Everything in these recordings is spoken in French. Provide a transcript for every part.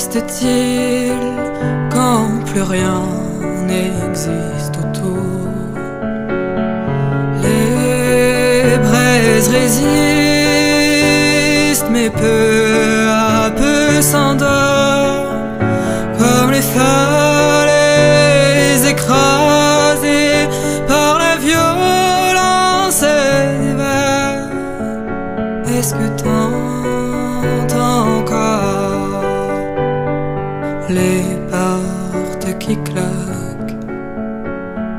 reste-t-il quand plus rien n'existe autour? Les braises résistent, mais peu à peu s'endorment, comme les feuilles écrasées par la violence des vagues. Est-ce que t'entends encore les portes qui claquent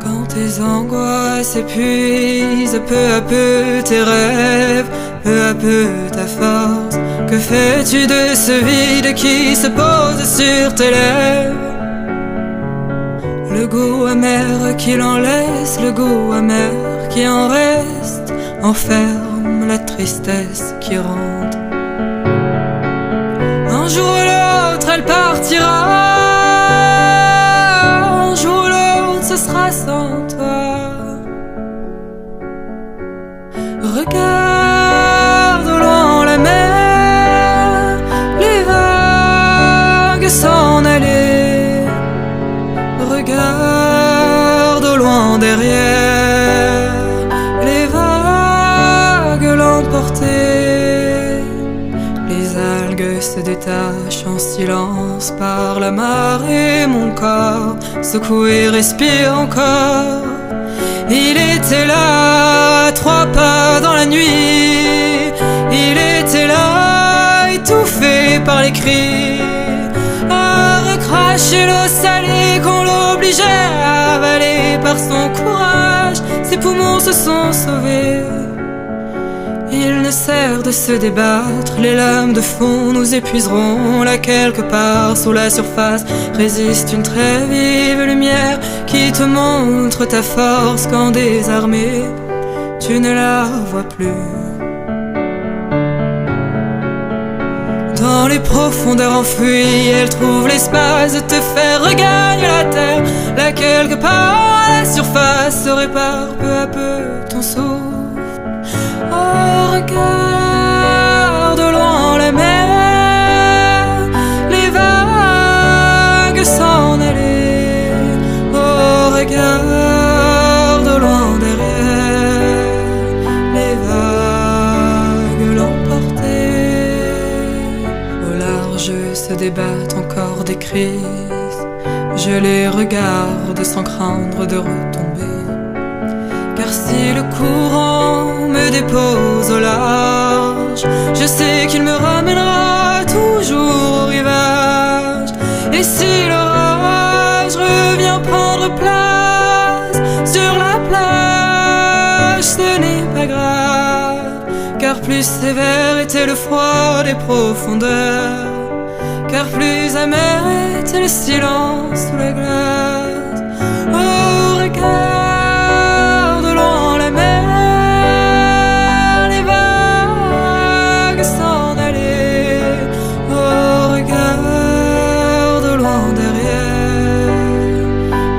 quand tes angoisses épuisent peu à peu tes rêves, peu à peu ta force? Que fais-tu de ce vide qui se pose sur tes lèvres? Le goût amer qu'il en laisse, le goût amer qui en reste, enferme la tristesse qui rentre. Un jour ou l'autre elle partira, un jour ou l'autre ce sera sans toi. Regarde au loin la mer, les vagues s'en aller. Regarde au loin derrière, les vagues l'emporter. Les algues se détachent en silence par la marée. Mon corps secoué respire encore. Il était là, 3 pas dans la nuit. Il était là, étouffé par les cris, à recracher l'eau salée qu'on l'obligeait à avaler. Par son courage, ses poumons se sont sauvés. Il ne sert de se débattre, les lames de fond nous épuiseront. Là quelque part sous la surface résiste une très vive lumière qui te montre ta force quand désarmé tu ne la vois plus. Dans les profondeurs enfouies, elle trouve l'espace de te faire regagner la terre. Là quelque part à la surface se répare peu à peu ton souffle. Oh, regarde au loin la mer, les vagues s'en aller. Oh, regarde au loin derrière, les vagues l'emporter. Au large se débattent encore des crises, je les regarde sans craindre de retomber. Car si le courant me dépose au large, je sais qu'il me ramènera toujours au rivage. Et si l'orage revient prendre place sur la plage, ce n'est pas grave, car plus sévère était le froid des profondeurs, car plus amer était le silence sous la glace. Oh, regarde au loin la mer, les vagues s'en aller. Oh, regarde au loin derrière,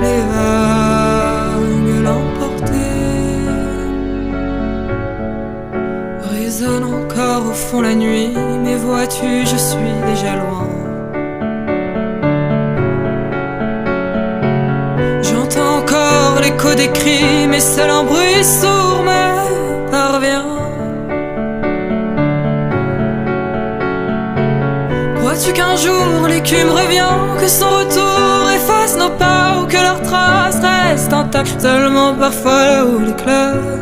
les vagues l'emporter. Résonne encore au fond la nuit, mais vois-tu, je suis déjà loin. J'entends encore l'écho des cris, mais seul un bruit sourd me parvient. Crois-tu qu'un jour l'écume revient, que son retour efface nos pas, ou que leurs traces restent intactes seulement parfois là où l'éclate?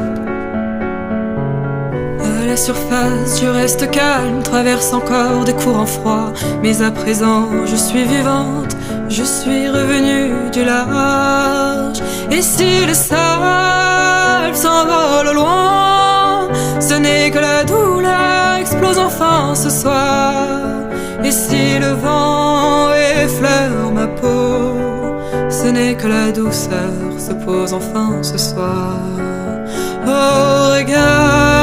À la surface, je reste calme, traverse encore des courants froids, mais à présent je suis vivante, je suis revenue du large. Et si le sable s'envole au loin, ce n'est que la douleur explose enfin ce soir. Et si le vent effleure ma peau, ce n'est que la douceur se pose enfin ce soir. Oh, regarde